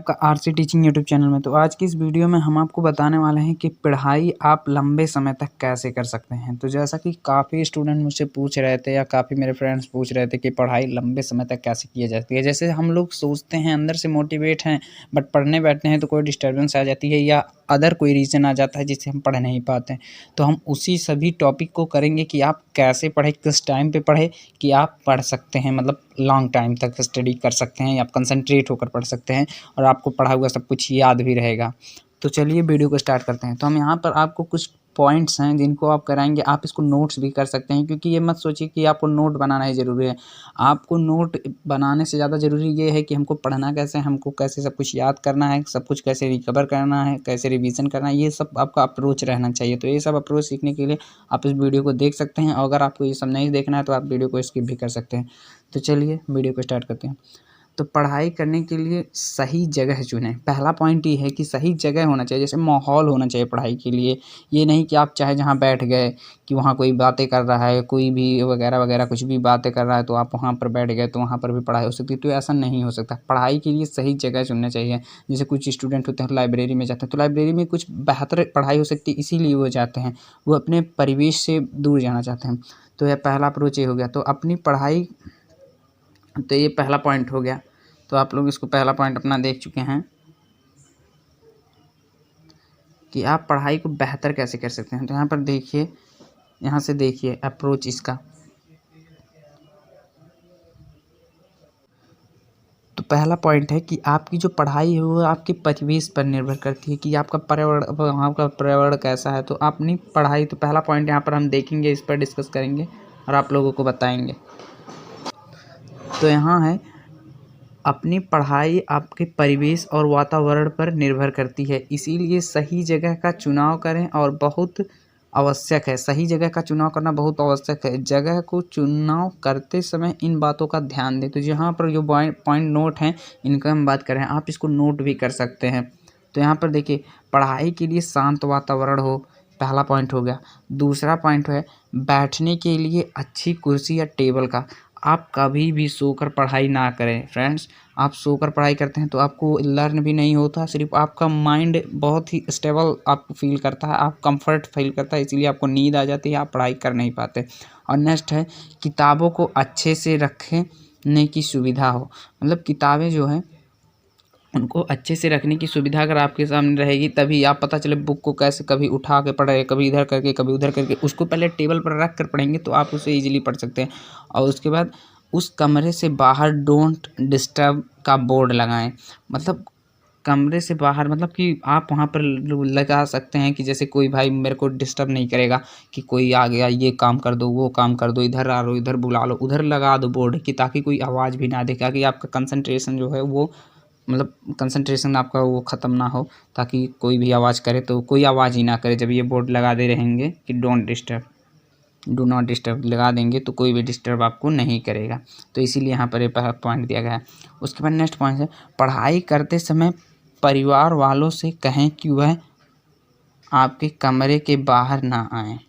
आपका RC teaching YouTube channel में। तो आज की इस वीडियो में हम आपको बताने वाले हैं कि पढ़ाई आप लंबे समय तक कैसे कर सकते हैं। तो जैसा कि काफ़ी स्टूडेंट मुझसे पूछ रहे थे या काफ़ी मेरे फ्रेंड्स पूछ रहे थे कि पढ़ाई लंबे समय तक कैसे की जाती है। जैसे हम लोग सोचते हैं, अंदर से मोटिवेट हैं, बट पढ़ने बैठते हैं तो कोई डिस्टर्बेंस आ जाती है या अदर कोई रीज़न आ जाता है जिससे हम पढ़ नहीं पाते हैं। तो हम उसी सभी टॉपिक को करेंगे कि आप कैसे पढ़ें, किस टाइम पे पढ़ें कि आप पढ़ सकते हैं, मतलब लॉन्ग टाइम तक स्टडी कर सकते हैं, आप कंसंट्रेट होकर पढ़ सकते हैं और आपको पढ़ा हुआ सब कुछ याद भी रहेगा। तो चलिए वीडियो को स्टार्ट करते हैं। तो हम यहाँ पर आपको कुछ पॉइंट्स हैं जिनको आप कराएंगे। आप इसको नोट्स भी कर सकते हैं, क्योंकि ये मत सोचिए कि आपको नोट बनाना ही ज़रूरी है। आपको नोट बनाने से ज़्यादा ज़रूरी ये है कि हमको पढ़ना कैसे, हमको कैसे सब कुछ याद करना है, सब कुछ कैसे रिकवर करना है, कैसे रिवीजन करना है, ये सब आपका अप्रोच रहना चाहिए। तो ये सब अप्रोच सीखने के लिए आप इस वीडियो को देख सकते हैं, और अगर आपको ये सब नहीं देखना है तो आप वीडियो को स्किप भी कर सकते हैं। तो चलिए वीडियो को स्टार्ट करते हैं। तो पढ़ाई करने के लिए सही जगह चुनें। पहला पॉइंट ये है कि सही जगह होना चाहिए, जैसे माहौल होना चाहिए पढ़ाई के लिए। ये नहीं कि आप चाहे जहाँ बैठ गए कि वहाँ कोई बातें कर रहा है, कोई भी वगैरह वगैरह कुछ भी बातें कर रहा है तो आप वहाँ पर बैठ गए तो वहाँ पर भी पढ़ाई हो सकती है। तो ऐसा नहीं हो सकता। पढ़ाई के लिए सही जगह चुनना चाहिए। जैसे कुछ स्टूडेंट होते हैं लाइब्रेरी में जाते हैं, तो लाइब्रेरी में कुछ बेहतर पढ़ाई हो सकती है, इसीलिए वो जाते हैं। वो अपने परिवेश से दूर जाना चाहते हैं। तो यह पहला अप्रोच ये हो गया। तो अपनी पढ़ाई, तो ये पहला पॉइंट हो गया। तो आप लोग इसको पहला पॉइंट अपना देख चुके हैं कि आप पढ़ाई को बेहतर कैसे कर सकते हैं। तो यहाँ पर देखिए, यहाँ से देखिए अप्रोच इसका। तो पहला पॉइंट है कि आपकी जो पढ़ाई है वो आपके परिवेश पर निर्भर करती है कि आपका पर्यावरण, वहाँ का पर्यावरण कैसा है। तो अपनी पढ़ाई, तो पहला पॉइंट यहाँ पर हम देखेंगे, इस पर डिस्कस करेंगे और आप लोगों को बताएंगे। तो यहाँ है, अपनी पढ़ाई आपके परिवेश और वातावरण पर निर्भर करती है, इसीलिए सही जगह का चुनाव करें और बहुत आवश्यक है। सही जगह का चुनाव करना बहुत आवश्यक है। जगह को चुनाव करते समय इन बातों का ध्यान दें। तो यहाँ पर जो पॉइंट नोट हैं इनका हम बात करें, आप इसको नोट भी कर सकते हैं। तो यहाँ पर देखिए, पढ़ाई के लिए शांत वातावरण हो, पहला पॉइंट हो गया। दूसरा पॉइंट है बैठने के लिए अच्छी कुर्सी या टेबल का। आप कभी भी सोकर पढ़ाई ना करें फ्रेंड्स। आप सोकर पढ़ाई करते हैं तो आपको लर्न भी नहीं होता, सिर्फ आपका माइंड बहुत ही स्टेबल आप फील करता है, आप कंफर्ट फील करता है, इसीलिए आपको नींद आ जाती है, आप पढ़ाई कर नहीं पाते। और नेक्स्ट है, किताबों को अच्छे से रखने की सुविधा हो। मतलब किताबें जो हैं उनको अच्छे से रखने की सुविधा अगर आपके सामने रहेगी, तभी आप पता चले बुक को कैसे कभी उठा के पढ़ रहे, कभी इधर करके कभी उधर करके, उसको पहले टेबल पर रख कर पढ़ेंगे तो आप उसे ईजिली पढ़ सकते हैं। और उसके बाद उस कमरे से बाहर डोंट डिस्टर्ब का बोर्ड लगाएं। मतलब कमरे से बाहर, मतलब कि आप वहाँ पर लगा सकते हैं कि जैसे कोई भाई मेरे को डिस्टर्ब नहीं करेगा, कि कोई आ गया ये काम कर दो, वो काम कर दो, इधर आ लो, इधर बुला लो, उधर लगा दो बोर्ड, कि ताकि कोई आवाज़ भी ना दे, ताकि आपका कंसंट्रेशन जो है वो, मतलब कंसंट्रेशन आपका वो ख़त्म ना हो, ताकि कोई भी आवाज़ करे तो कोई आवाज़ ही ना करे। जब ये बोर्ड लगा दे रहेंगे कि don't disturb, do not disturb लगा देंगे तो कोई भी डिस्टर्ब आपको नहीं करेगा। तो इसीलिए यहाँ पर ये पॉइंट दिया गया है। उसके बाद नेक्स्ट पॉइंट है, पढ़ाई करते समय परिवार वालों से कहें कि वह आपके कमरे के बाहर ना आएँ।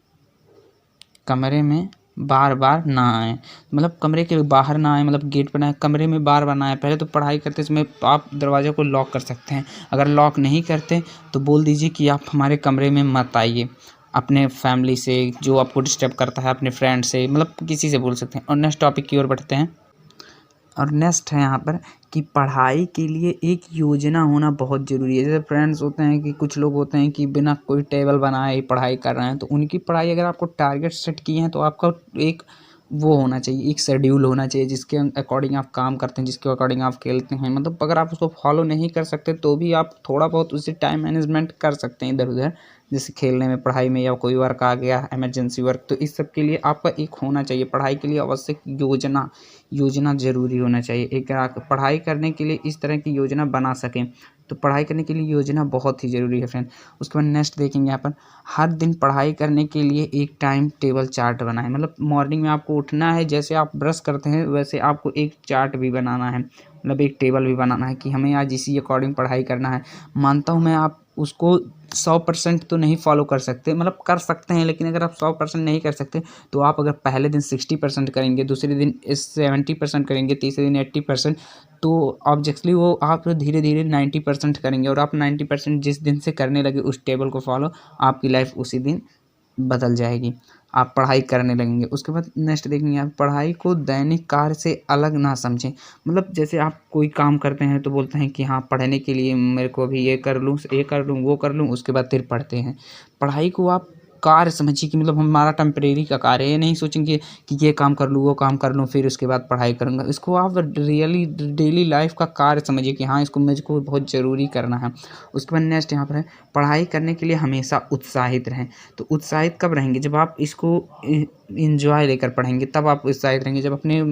कमरे में बार बार ना आएँ, मतलब कमरे के बाहर ना आएँ, मतलब गेट पर ना आए, कमरे में बार बार ना आएँ। पहले तो पढ़ाई करते समय आप दरवाज़े को लॉक कर सकते हैं। अगर लॉक नहीं करते तो बोल दीजिए कि आप हमारे कमरे में मत आइए। अपने फैमिली से जो आपको डिस्टर्ब करता है, अपने फ्रेंड से, मतलब किसी से बोल सकते हैं। और नेक्स्ट टॉपिक की ओर बढ़ते हैं। और नेक्स्ट है यहाँ पर कि पढ़ाई के लिए एक योजना होना बहुत ज़रूरी है। जैसे फ्रेंड्स होते हैं कि कुछ लोग होते हैं कि बिना कोई टेबल बनाए ही पढ़ाई कर रहे हैं, तो उनकी पढ़ाई, अगर आपको टारगेट सेट किए हैं तो आपका एक वो होना चाहिए, एक शेड्यूल होना चाहिए जिसके अकॉर्डिंग आप काम करते हैं, जिसके अकॉर्डिंग आप खेलते हैं। मतलब अगर आप उसको फॉलो नहीं कर सकते तो भी आप थोड़ा बहुत उससे टाइम मैनेजमेंट कर सकते हैं इधर उधर, जैसे खेलने में, पढ़ाई में, या कोई वर्क आ गया इमरजेंसी वर्क। तो इस सब के लिए आपका एक होना चाहिए, पढ़ाई के लिए आवश्यक योजना ज़रूरी होना चाहिए। एक पढ़ाई करने के लिए इस तरह की योजना बना सकें, तो पढ़ाई करने के लिए योजना बहुत ही ज़रूरी है फ्रेंड। उसके बाद नेक्स्ट देखेंगे यहाँ पर, हर दिन पढ़ाई करने के लिए एक टाइम टेबल चार्ट बनाएं। मतलब मॉर्निंग में आपको उठना है, जैसे आप ब्रश करते हैं वैसे आपको एक चार्ट भी बनाना है, मतलब एक टेबल भी बनाना है कि हमें आज इसी अकॉर्डिंग पढ़ाई करना है। मानता हूँ मैं, आप उसको 100% तो नहीं फॉलो कर सकते, मतलब कर सकते हैं, लेकिन अगर आप 100% नहीं कर सकते तो आप अगर पहले दिन 60% करेंगे, दूसरे दिन 70% करेंगे, तीसरे दिन 80%, तो ऑब्जेक्टली वो आप धीरे धीरे 90% करेंगे, और आप 90% जिस दिन से करने लगे उस टेबल को फॉलो, आपकी लाइफ उसी दिन बदल जाएगी, आप पढ़ाई करने लगेंगे। उसके बाद नेक्स्ट देखेंगे, आप पढ़ाई को दैनिक कार्य से अलग ना समझें। मतलब जैसे आप कोई काम करते हैं तो बोलते हैं कि हाँ पढ़ने के लिए मेरे को अभी ये कर लूँ, ये कर लूँ, वो कर लूँ, उसके बाद फिर पढ़ते हैं। पढ़ाई को आप कार्य समझिए कि मतलब हमारा टेम्परेरी का कार्य है। ये नहीं सोचेंगे कि ये काम कर लूँ, वो काम कर लूँ, फिर उसके बाद पढ़ाई करूँगा। इसको आप रियली डेली लाइफ का कार्य समझिए कि हाँ इसको मुझको बहुत ज़रूरी करना है। उसके बाद नेक्स्ट यहाँ पर है, पढ़ाई करने के लिए हमेशा उत्साहित रहें। तो उत्साहित कब रहेंगे, जब आप इसको इंजॉय लेकर पढ़ेंगे तब आप उत्साहित रहेंगे। जब अपने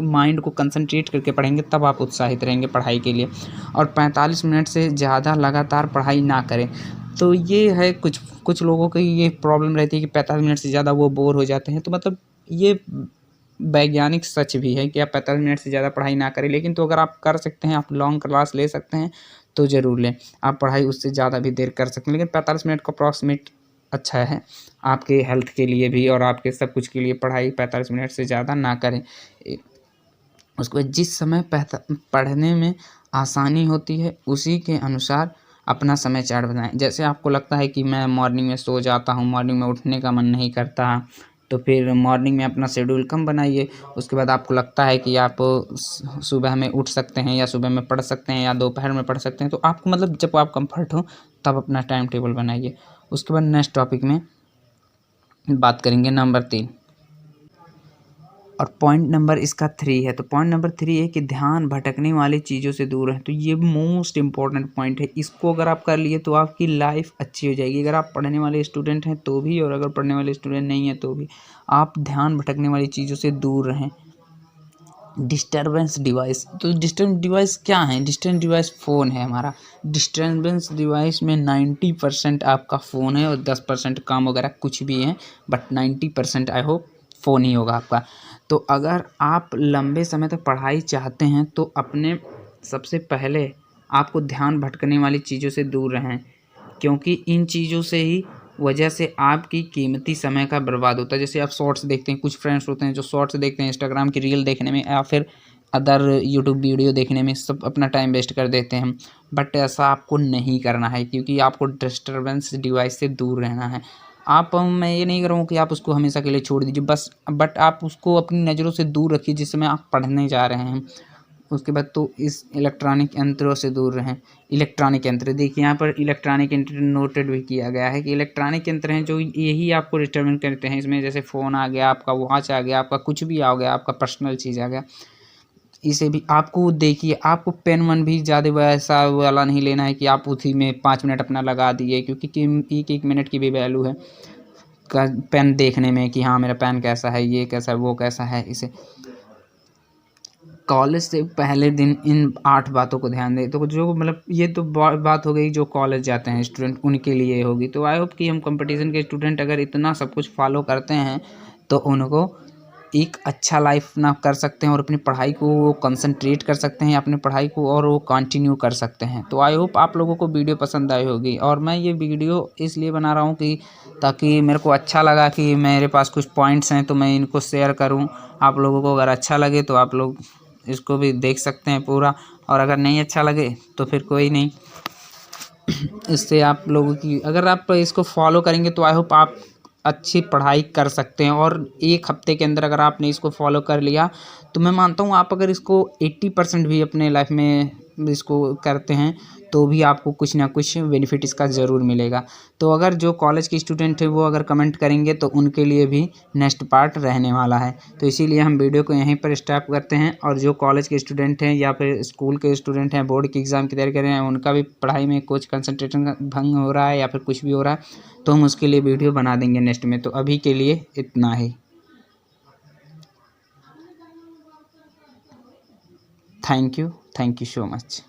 माइंड को कंसंट्रेट करके पढ़ेंगे तब आप उत्साहित रहेंगे पढ़ाई के लिए। और 45 मिनट से ज़्यादा लगातार पढ़ाई ना करें। तो ये है कुछ लोगों की ये प्रॉब्लम रहती है कि 45 मिनट से ज़्यादा वो बोर हो जाते हैं। तो मतलब ये वैज्ञानिक सच भी है कि आप 45 मिनट से ज़्यादा पढ़ाई ना करें, लेकिन तो अगर आप कर सकते हैं, आप लॉन्ग क्लास ले सकते हैं तो ज़रूर लें। आप पढ़ाई उससे ज़्यादा भी देर कर सकते हैं, लेकिन 45 मिनट का अप्रॉक्सीमेट अच्छा है आपके हेल्थ के लिए भी और आपके सब कुछ के लिए। पढ़ाई 45 मिनट से ज़्यादा ना करें। उसके बाद जिस समय पढ़ने में आसानी होती है उसी के अनुसार अपना समय चार्ट बनाएं। जैसे आपको लगता है कि मैं मॉर्निंग में सो जाता हूँ, मॉर्निंग में उठने का मन नहीं करता, तो फिर मॉर्निंग में अपना शेड्यूल कम बनाइए। उसके बाद आपको लगता है कि आप सुबह में उठ सकते हैं या सुबह में पढ़ सकते हैं या दोपहर में पढ़ सकते हैं, तो आपको मतलब जब आप कंफर्ट हो तब अपना टाइम टेबल बनाइए। उसके बाद नेक्स्ट टॉपिक में बात करेंगे नंबर 3, और पॉइंट नंबर इसका 3 है। तो पॉइंट नंबर 3 है कि ध्यान भटकने वाली चीज़ों से दूर रहें। तो ये मोस्ट इम्पॉर्टेंट पॉइंट है। इसको अगर आप कर लिए तो आपकी लाइफ अच्छी हो जाएगी। अगर आप पढ़ने वाले स्टूडेंट हैं तो भी, और अगर पढ़ने वाले स्टूडेंट नहीं हैं तो भी, आप ध्यान भटकने वाली चीज़ों से दूर रहें। डिस्टर्बेंस डिवाइस, तो डिस्टर्बेंस डिवाइस क्या है? डिस्टर्बेंस डिवाइस फ़ोन है हमारा। डिस्टर्बेंस डिवाइस में 90% आपका फ़ोन है और 10% काम वगैरह कुछ भी है, बट 90% आई होप फ़ोन ही होगा आपका। तो अगर आप लंबे समय तक पढ़ाई चाहते हैं तो अपने सबसे पहले आपको ध्यान भटकने वाली चीज़ों से दूर रहें, क्योंकि इन चीज़ों से ही वजह से आपकी कीमती समय का बर्बाद होता है। जैसे आप शॉर्ट्स देखते हैं, कुछ फ्रेंड्स होते हैं जो शॉर्ट्स देखते हैं, इंस्टाग्राम की रील देखने में या फिर अदर यूट्यूब वीडियो देखने में सब अपना टाइम वेस्ट कर देते हैं। बट ऐसा आपको नहीं करना है, क्योंकि आपको डिस्टर्बेंस डिवाइस से दूर रहना है। मैं ये नहीं करूँगा कि आप उसको हमेशा के लिए छोड़ दीजिए बस, बट आप उसको अपनी नज़रों से दूर रखिए जिस समय आप पढ़ने जा रहे हैं। उसके बाद तो इस इलेक्ट्रॉनिक यंत्रों से दूर रहें। इलेक्ट्रॉनिक यंत्र, देखिए यहाँ पर इलेक्ट्रॉनिक यंत्र नोटेड भी किया गया है कि इलेक्ट्रॉनिक यंत्र हैं जो यही आपको डिस्टर्ब करते हैं। इसमें जैसे फ़ोन आ गया, आपका वॉच आ गया, आपका कुछ भी आ गया, आपका पर्सनल चीज़ आ गया, इसे भी आपको देखिए। आपको पेन वन भी ज़्यादा वैसा वाला नहीं लेना है कि आप उसी में 5 मिनट अपना लगा दिए, क्योंकि एक मिनट की भी वैल्यू है पेन देखने में कि हाँ मेरा पेन कैसा है, ये कैसा है, वो कैसा है। इसे कॉलेज से पहले दिन इन 8 बातों को ध्यान दें। तो जो मतलब ये तो बात हो गई जो कॉलेज जाते हैं स्टूडेंट उनके लिए होगी। तो आई होप कि हम कंपटीशन के स्टूडेंट अगर इतना सब कुछ फॉलो करते हैं तो उनको एक अच्छा लाइफ ना कर सकते हैं और अपनी पढ़ाई को वो कंसंट्रेट कर सकते हैं, अपनी पढ़ाई को और वो कंटिन्यू कर सकते हैं। तो आई होप आप लोगों को वीडियो पसंद आई होगी, और मैं ये वीडियो इसलिए बना रहा हूँ कि ताकि मेरे को अच्छा लगा कि मेरे पास कुछ पॉइंट्स हैं तो मैं इनको शेयर करूँ आप लोगों को। अगर अच्छा लगे तो आप लोग इसको भी देख सकते हैं पूरा, और अगर नहीं अच्छा लगे तो फिर कोई नहीं। इससे आप लोगों की, अगर आप इसको फॉलो करेंगे तो आई होप आप अच्छी पढ़ाई कर सकते हैं। और 1 हफ्ते के अंदर अगर आपने इसको फॉलो कर लिया तो मैं मानता हूँ आप अगर इसको 80% भी अपने लाइफ में इसको करते हैं तो भी आपको कुछ ना कुछ बेनिफिट इसका ज़रूर मिलेगा। तो अगर जो कॉलेज के स्टूडेंट हैं वो अगर कमेंट करेंगे तो उनके लिए भी नेक्स्ट पार्ट रहने वाला है। तो इसीलिए हम वीडियो को यहीं पर स्टॉप करते हैं। और जो कॉलेज के स्टूडेंट हैं या फिर स्कूल के स्टूडेंट हैं, बोर्ड की एग्ज़ाम की तैयारी कर रहे हैं, उनका भी पढ़ाई में कुछ कंसंट्रेशन भंग हो रहा है या फिर कुछ भी हो रहा है तो हम उसके लिए वीडियो बना देंगे नेक्स्ट में। तो अभी के लिए इतना ही। Thank you so much.